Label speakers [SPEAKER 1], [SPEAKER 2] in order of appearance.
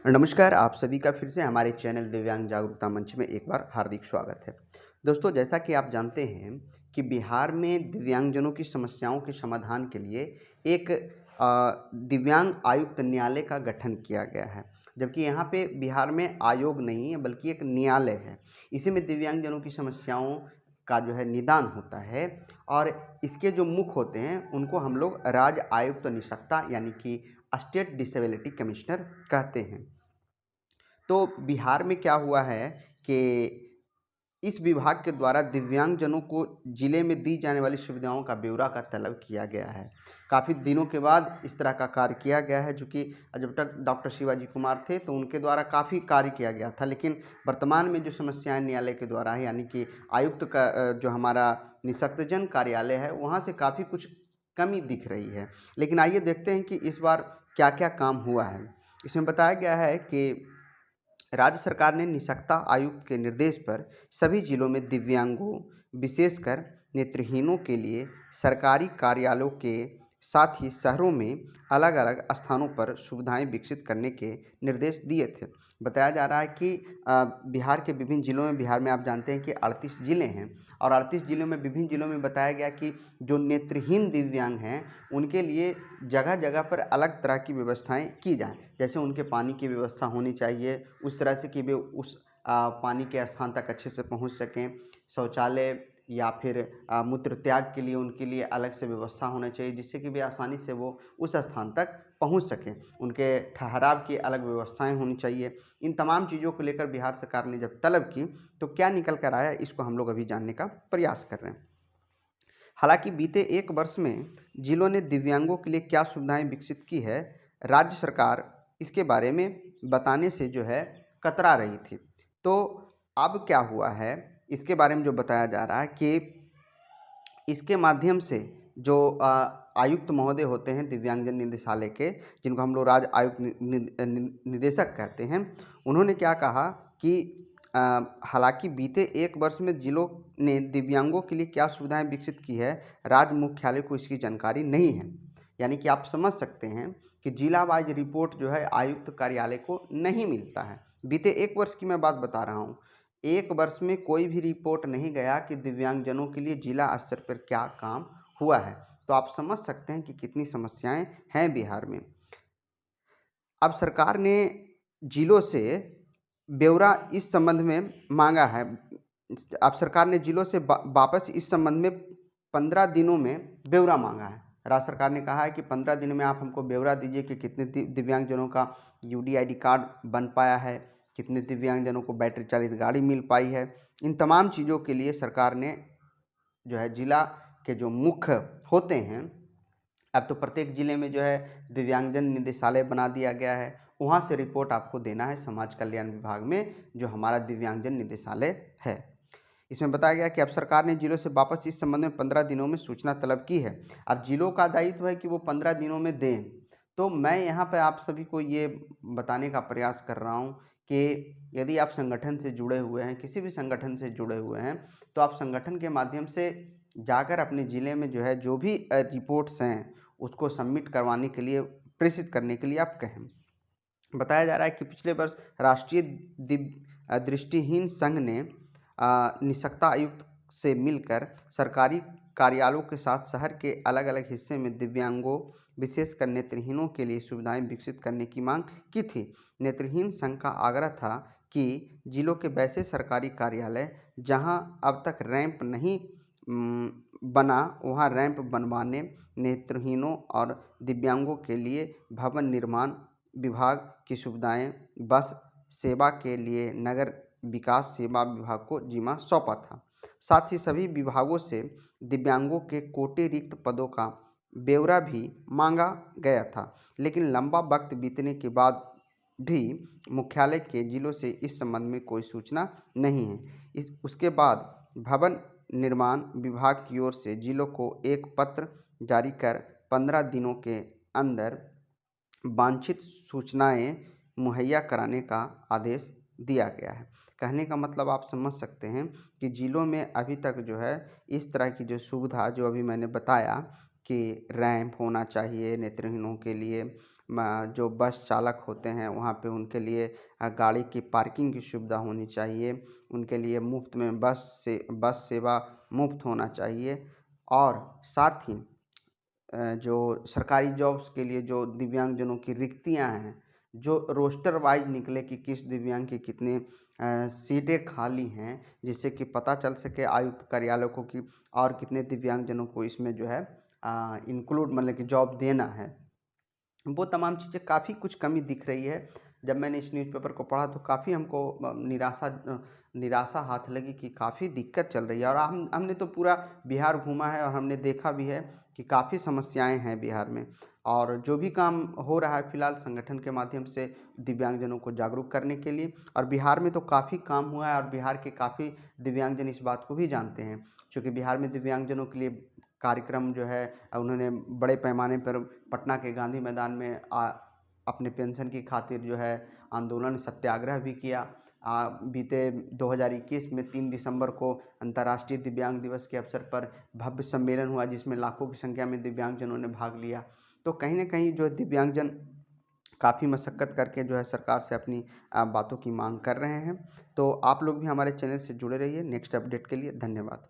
[SPEAKER 1] नमस्कार, आप सभी का फिर से हमारे चैनल दिव्यांग जागरूकता मंच में एक बार हार्दिक स्वागत है। दोस्तों, जैसा कि आप जानते हैं कि बिहार में दिव्यांगजनों की समस्याओं के समाधान के लिए एक दिव्यांग आयुक्त न्यायालय का गठन किया गया है। जबकि यहाँ पे बिहार में आयोग नहीं है बल्कि एक न्यायालय है। इसी में दिव्यांगजनों की समस्याओं का जो है निदान होता है और इसके जो मुख्य होते हैं उनको हम लोग राज्य आयुक्त निषक्ता यानी कि स्टेट डिसेबिलिटी कमिश्नर कहते हैं। तो बिहार में क्या हुआ है कि इस विभाग के द्वारा दिव्यांगजनों को जिले में दी जाने वाली सुविधाओं का ब्यौरा का तलब किया गया है। काफ़ी दिनों के बाद इस तरह का कार्य किया गया है, जो कि जब तक डॉक्टर शिवाजी कुमार थे तो उनके द्वारा काफ़ी कार्य किया गया था। लेकिन वर्तमान में जो समस्याएं न्यायालय के द्वारा है, यानी कि आयुक्त का जो हमारा निःशक्तजन कार्यालय है, वहाँ से काफ़ी कुछ कमी दिख रही है। लेकिन आइए देखते हैं कि इस बार क्या क्या काम हुआ है। इसमें बताया गया है कि राज्य सरकार ने निःशक्तता आयुक्त के निर्देश पर सभी जिलों में दिव्यांगों, विशेषकर नेत्रहीनों के लिए सरकारी कार्यालयों के साथ ही शहरों में अलग अलग स्थानों पर सुविधाएं विकसित करने के निर्देश दिए थे। बताया जा रहा है कि बिहार के विभिन्न जिलों में, बिहार में आप जानते हैं कि 38 ज़िले हैं और 38 ज़िलों में, विभिन्न ज़िलों में बताया गया कि जो नेत्रहीन दिव्यांग हैं उनके लिए जगह जगह पर अलग तरह की व्यवस्थाएं की जाएं। जैसे उनके पानी की व्यवस्था होनी चाहिए उस तरह से कि वे उस पानी के स्थान तक अच्छे से पहुंच सकें। शौचालय या फिर मूत्र त्याग के लिए उनके लिए अलग से व्यवस्था होना चाहिए, जिससे कि वे आसानी से वो उस स्थान तक पहुंच सकें। उनके ठहराव की अलग व्यवस्थाएं होनी चाहिए। इन तमाम चीज़ों को लेकर बिहार सरकार ने जब तलब की तो क्या निकल कर आया, इसको हम लोग अभी जानने का प्रयास कर रहे हैं। हालांकि बीते एक वर्ष में जिलों ने दिव्यांगों के लिए क्या सुविधाएं विकसित की है, राज्य सरकार इसके बारे में बताने से जो है कतरा रही थी। तो अब क्या हुआ है, इसके बारे में जो बताया जा रहा है कि इसके माध्यम से जो आयुक्त महोदय होते हैं दिव्यांगजन निदेशालय के, जिनको हम लोग राज्य आयुक्त निदेशक कहते हैं, उन्होंने क्या कहा कि हालांकि बीते एक वर्ष में जिलों ने दिव्यांगों के लिए क्या सुविधाएं विकसित की है, राज्य मुख्यालय को इसकी जानकारी नहीं है। यानी कि आप समझ सकते हैं कि जिला वाइज रिपोर्ट जो है आयुक्त कार्यालय को नहीं मिलता है। बीते एक वर्ष की मैं बात बता रहा हूँ। एक वर्ष में कोई भी रिपोर्ट नहीं गया कि दिव्यांगजनों के लिए जिला स्तर पर क्या काम हुआ है। तो आप समझ सकते हैं कि कितनी समस्याएं हैं बिहार में। अब सरकार ने जिलों से ब्यौरा इस संबंध में मांगा है। अब सरकार ने जिलों से वापस इस संबंध में 15 दिनों में ब्यौरा मांगा है। राज्य सरकार ने कहा है कि 15 दिन में आप हमको ब्यौरा दीजिए कि कितने दिव्यांगजनों का यूडीआईडी कार्ड बन पाया है, कितने दिव्यांगजनों को बैटरी चालित गाड़ी मिल पाई है। इन तमाम चीज़ों के लिए सरकार ने जो है जिला के जो मुख्य होते हैं, अब तो प्रत्येक ज़िले में जो है दिव्यांगजन निदेशालय बना दिया गया है, वहाँ से रिपोर्ट आपको देना है समाज कल्याण विभाग में, जो हमारा दिव्यांगजन निदेशालय है। इसमें बताया गया कि अब सरकार ने जिलों से वापस इस संबंध में 15 दिनों में सूचना तलब की है। अब जिलों का दायित्व है कि वो 15 दिनों में दें। तो मैं यहाँ पे आप सभी को ये बताने का प्रयास कर रहा हूँ कि यदि आप संगठन से जुड़े हुए हैं, किसी भी संगठन से जुड़े हुए हैं, तो आप संगठन के माध्यम से जाकर अपने ज़िले में जो है जो भी रिपोर्ट्स हैं उसको सबमिट करवाने के लिए, प्रेषित करने के लिए आप कहें। बताया जा रहा है कि पिछले वर्ष राष्ट्रीय दृष्टिहीन संघ ने निःशक्तता आयुक्त से मिलकर सरकारी कार्यालयों के साथ शहर के अलग अलग हिस्से में दिव्यांगों, विशेषकर नेत्रहीनों के लिए सुविधाएं विकसित करने की मांग की थी। नेत्रहीन संघ का आग्रह था कि जिलों के वैसे सरकारी कार्यालय जहां अब तक रैंप नहीं बना, वहां रैंप बनवाने, नेत्रहीनों और दिव्यांगों के लिए भवन निर्माण विभाग की सुविधाएं, बस सेवा के लिए नगर विकास सेवा विभाग को जिम्मा सौंपा था। साथ ही सभी विभागों से दिव्यांगों के कोटे रिक्त पदों का ब्यौरा भी मांगा गया था। लेकिन लंबा वक्त बीतने के बाद भी मुख्यालय के जिलों से इस संबंध में कोई सूचना नहीं है। उसके बाद भवन निर्माण विभाग की ओर से जिलों को एक पत्र जारी कर 15 दिनों के अंदर वांछित सूचनाएं मुहैया कराने का आदेश दिया गया है। कहने का मतलब आप समझ सकते हैं कि जिलों में अभी तक जो है इस तरह की जो सुविधा जो अभी मैंने बताया कि रैंप होना चाहिए नेत्रहीनों के लिए, जो बस चालक होते हैं वहाँ पे उनके लिए गाड़ी की पार्किंग की सुविधा होनी चाहिए। उनके लिए मुफ़्त में बस सेवा मुफ़्त होना चाहिए। और साथ ही जो सरकारी जॉब्स के लिए जो दिव्यांगजनों की रिक्तियां हैं, जो रोस्टर वाइज निकले कि किस दिव्यांग की कितनी सीटें खाली हैं, जिससे कि पता चल सके आयुक्त कार्यालय को कि और कितने दिव्यांगजनों को इसमें जो है इंक्लूड मतलब कि जॉब देना है। वो तमाम चीज़ें काफ़ी कुछ कमी दिख रही है। जब मैंने इस न्यूज़पेपर को पढ़ा तो काफ़ी हमको निराशा हाथ लगी कि काफ़ी दिक्कत चल रही है। और हमने तो पूरा बिहार घूमा है और हमने देखा भी है कि काफ़ी समस्याएँ हैं बिहार में। और जो भी काम हो रहा है फ़िलहाल संगठन के माध्यम से दिव्यांगजनों को जागरूक करने के लिए, और बिहार में तो काफ़ी काम हुआ है और बिहार के काफ़ी दिव्यांगजन इस बात को भी जानते हैं। चूँकि बिहार में दिव्यांगजनों के लिए कार्यक्रम जो है उन्होंने बड़े पैमाने पर पटना के गांधी मैदान में अपने पेंशन की खातिर जो है आंदोलन सत्याग्रह भी किया। बीते 2021 में 3 दिसंबर को अंतर्राष्ट्रीय दिव्यांग दिवस के अवसर पर भव्य सम्मेलन हुआ जिसमें लाखों की संख्या में दिव्यांगजनों ने भाग लिया। तो कहीं न कहीं जो दिव्यांगजन काफ़ी मशक्क़त करके जो है सरकार से अपनी बातों की मांग कर रहे हैं। तो आप लोग भी हमारे चैनल से जुड़े रहिए। नेक्स्ट अपडेट के लिए धन्यवाद।